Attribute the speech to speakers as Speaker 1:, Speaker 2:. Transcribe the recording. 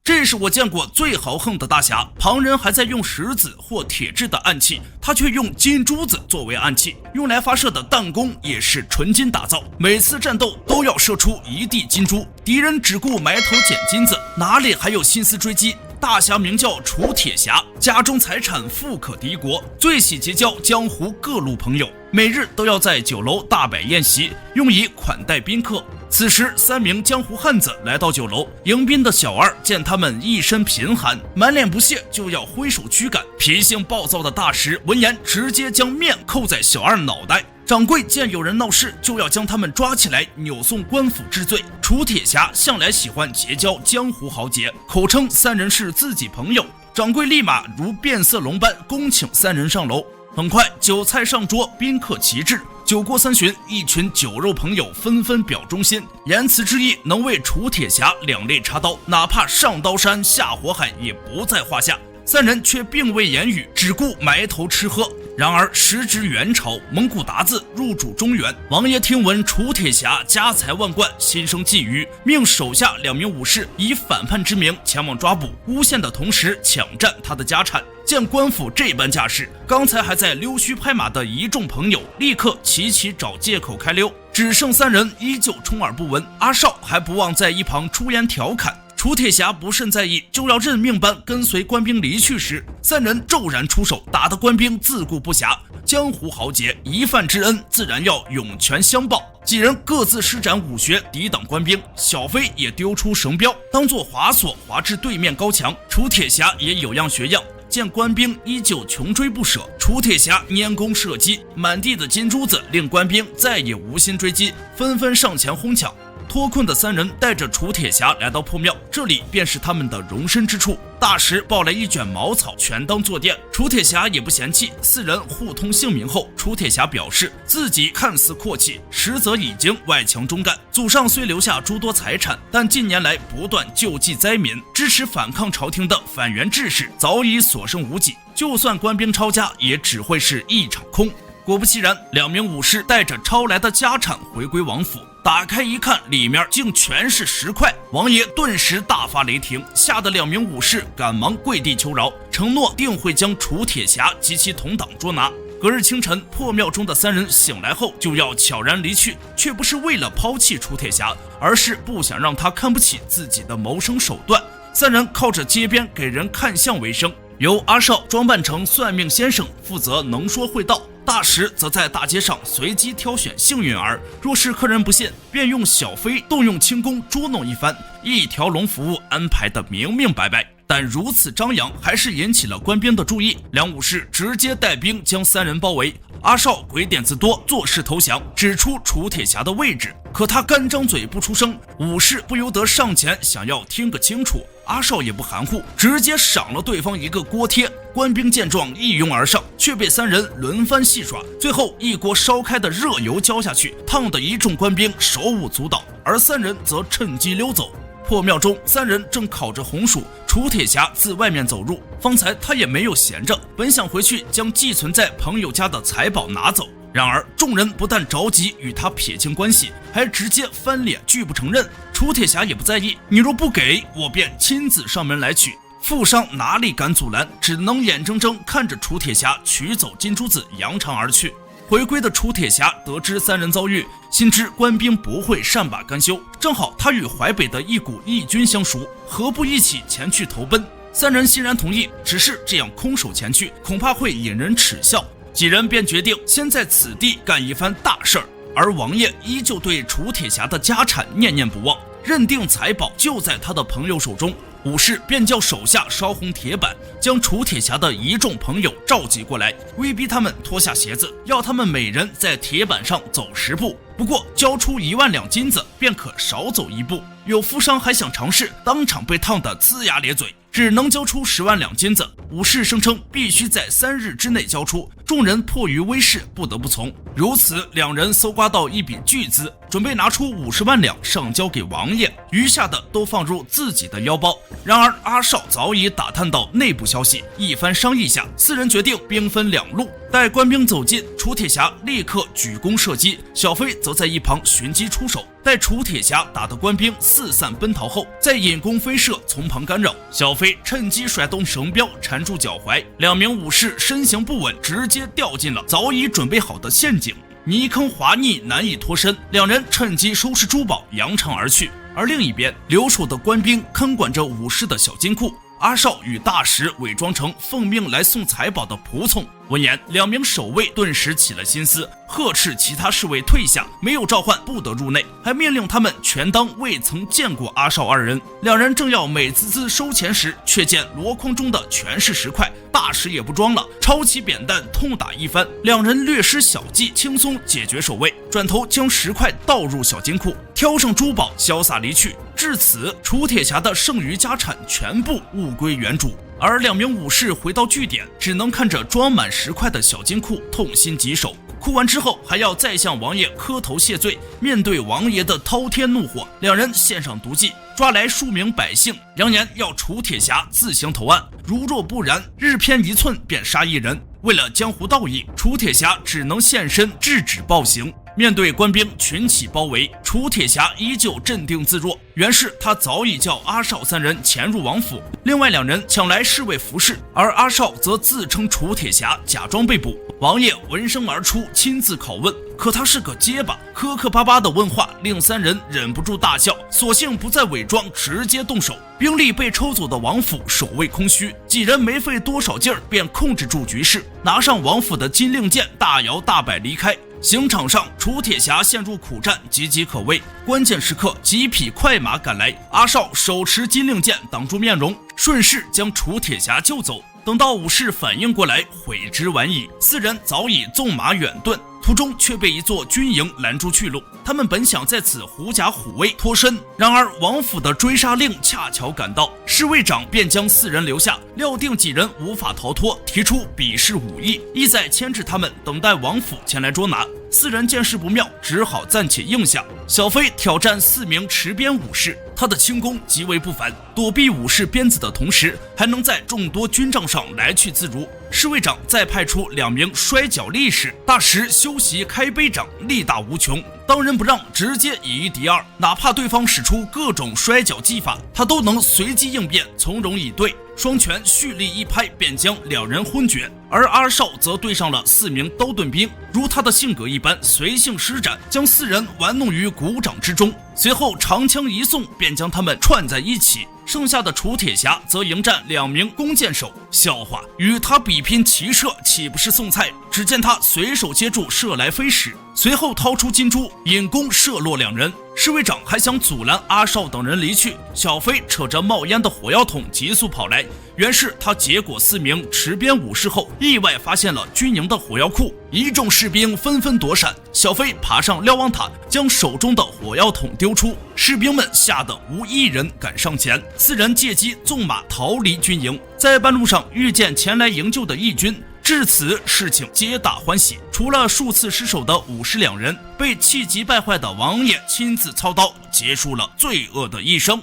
Speaker 1: 这是我见过最豪横的大侠，旁人还在用石子或铁制的暗器，他却用金珠子作为暗器，用来发射的弹弓也是纯金打造，每次战斗都要射出一地金珠，敌人只顾埋头捡金子，哪里还有心思追击？大侠名叫楚铁侠，家中财产富可敌国，最喜结交江湖各路朋友，每日都要在酒楼大摆宴席，用以款待宾客。此时3名江湖汉子来到酒楼，迎宾的小二见他们一身贫寒，满脸不屑，就要挥手驱赶。脾性暴躁的大石闻言，直接将面扣在小二脑袋。掌柜见有人闹事，就要将他们抓起来扭送官府治罪。楚铁侠向来喜欢结交江湖豪杰，口称3人是自己朋友。掌柜立马如变色龙般恭请3人上楼。很快酒菜上桌，宾客齐至。酒过3巡，一群酒肉朋友纷纷表忠心，言辞之意能为楚铁侠两肋插刀，哪怕上刀山下火海也不在话下。3人却并未言语，只顾埋头吃喝。然而时值元朝，蒙古鞑子入主中原，王爷听闻楚铁侠家财万贯，心生觊觎，命手下2名武士以反叛之名前往抓捕，诬陷的同时抢占他的家产。见官府这般架势，刚才还在溜须拍马的一众朋友立刻齐找借口开溜，只剩3人依旧充耳不闻。阿少还不忘在一旁出言调侃。楚铁侠不甚在意，就要认命般跟随官兵离去时，3人骤然出手，打得官兵自顾不暇。江湖豪杰一饭之恩，自然要涌泉相报。几人各自施展武学抵挡官兵，小飞也丢出绳标当作滑索滑至对面高墙。楚铁侠也有样学样，见官兵依旧穷追不舍，楚铁侠拈弓射击，满地的金珠子令官兵再也无心追击，纷纷上前哄抢。脱困的3人带着楚铁侠来到破庙，这里便是他们的容身之处。大石抱来一卷茅草，全当坐垫，楚铁侠也不嫌弃。4人互通姓名后，楚铁侠表示自己看似阔气，实则已经外强中干。祖上虽留下诸多财产，但近年来不断救济灾民，支持反抗朝廷的反元志士早已所剩无几，就算官兵抄家，也只会是一场空。果不其然，2名武士带着抄来的家产回归王府，打开一看，里面竟全是石块。王爷顿时大发雷霆，吓得2名武士赶忙跪地求饶，承诺定会将楚铁侠及其同党捉拿。隔日清晨，破庙中的3人醒来后就要悄然离去，却不是为了抛弃楚铁侠，而是不想让他看不起自己的谋生手段。3人靠着街边给人看相为生，由阿少装扮成算命先生，负责能说会道。大石则在大街上随机挑选幸运儿，若是客人不信，便用小飞动用轻功捉弄一番，一条龙服务安排得明明白白。但如此张扬，还是引起了官兵的注意。2武士直接带兵将3人包围。阿少鬼点子多，作势投降，指出楚铁侠的位置，可他干张嘴不出声，武士不由得上前想要听个清楚。阿少也不含糊，直接赏了对方一个锅贴。官兵见状一拥而上，却被3人轮番戏耍，最后一锅烧开的热油浇下去，烫得一众官兵手舞足蹈，而3人则趁机溜走。破庙中，3人正烤着红薯，楚铁侠自外面走入，方才他也没有闲着，本想回去将寄存在朋友家的财宝拿走，然而众人不但着急与他撇清关系，还直接翻脸拒不承认。楚铁侠也不在意，你若不给，我便亲自上门来取。富商哪里敢阻拦，只能眼睁睁看着楚铁侠取走金珠子扬长而去。回归的楚铁侠得知3人遭遇，心知官兵不会善罢甘休，正好他与淮北的一股义军相熟，何不一起前去投奔？3人欣然同意，只是这样空手前去，恐怕会引人耻笑。几人便决定先在此地干一番大事儿。而王爷依旧对楚铁侠的家产念念不忘，认定财宝就在他的朋友手中。武士便叫手下烧红铁板，将楚铁侠的一众朋友召集过来，威逼他们脱下鞋子，要他们每人在铁板上走10步，不过交出1万两金子便可少走1步。有富商还想尝试，当场被烫得龇牙咧嘴，只能交出10万两金子。武士声称必须在3日之内交出，众人迫于威势不得不从。如此，2人搜刮到一笔巨资，准备拿出50万两上交给王爷，余下的都放入自己的腰包。然而阿少早已打探到内部消息，一番商议下，4人决定兵分2路。待官兵走近，楚铁侠立刻举弓射击，小飞则在一旁寻机出手。待楚铁侠打得官兵四散奔逃后，再引弓飞射从旁干扰。小飞趁机甩动绳标缠住脚踝，两名武士身形不稳，直接掉进了早已准备好的陷阱，泥坑滑腻难以脱身。两人趁机收拾珠宝，扬长而去。而另一边，留守的官兵看管着武士的小金库。阿少与大石伪装成奉命来送财宝的仆从，闻言，两名守卫顿时起了心思，呵斥其他侍卫退下，没有召唤不得入内，还命令他们全当未曾见过阿少二人。两人正要美滋滋收钱时，却见箩筐中的全是石块，大石也不装了，抄起扁担痛打一番。两人略施小计，轻松解决守卫，转头将石块倒入小金库，挑上珠宝，潇洒离去。至此，楚铁侠的剩余家产全部物归原主。而两名武士回到据点，只能看着装满石块的小金库，痛心疾首。哭完之后，还要再向王爷磕头谢罪。面对王爷的滔天怒火，两人献上毒计，抓来数名百姓，扬言要楚铁侠自行投案，如若不然，日偏一寸便杀一人。为了江湖道义，楚铁侠只能现身制止暴行。面对官兵群起包围，楚铁侠依旧镇定自若。原是他早已叫阿少三人潜入王府，另外两人抢来侍卫服侍，而阿少则自称楚铁侠，假装被捕。王爷闻声而出，亲自拷问，可他是个结巴，磕磕巴巴的问话，令三人忍不住大笑，索性不再伪装，直接动手。兵力被抽走的王府守卫空虚，几人没费多少劲儿便控制住局势，拿上王府的金令箭，大摇大摆离开。刑场上，楚铁侠陷入苦战，岌岌可危。关键时刻，几匹快马赶来，阿少手持金令箭挡住面容，顺势将楚铁侠救走。等到武士反应过来，悔之晚矣。四人早已纵马远遁，途中却被一座军营拦住去路。他们本想在此狐假虎威脱身，然而王府的追杀令恰巧赶到，侍卫长便将四人留下，料定几人无法逃脱，提出比试武艺，意在牵制他们，等待王府前来捉拿。四人见势不妙，只好暂且应下。小飞挑战4名持鞭武士，他的轻功极为不凡，躲避武士鞭子的同时，还能在众多军帐上来去自如。侍卫长再派出2名摔跤力士，大石修习开杯掌，力大无穷，当仁不让，直接以1敌2，哪怕对方使出各种摔跤技法，他都能随机应变，从容以对。双拳蓄力一拍，便将2人昏厥。而阿少则对上了4名刀盾兵，如他的性格一般，随性施展，将4人玩弄于股掌之中。随后长枪一送，便将他们串在一起。剩下的楚铁侠则迎战2名弓箭手，笑话，与他比拼骑射岂不是送菜？只见他随手接住射来飞矢，随后掏出金珠，引弓射落2人。侍卫长还想阻拦阿少等人离去，小飞扯着冒烟的火药桶急速跑来。原是他结果4名持鞭武士后，意外发现了军营的火药库，一众士兵纷纷躲闪。小飞爬上瞭望塔，将手中的火药桶丢出，士兵们吓得无一人敢上前。4人借机纵马逃离军营，在半路上遇见前来营救的义军。至此，事情皆大欢喜。除了数次失手的武士2人，被气急败坏的王爷亲自操刀，结束了罪恶的一生。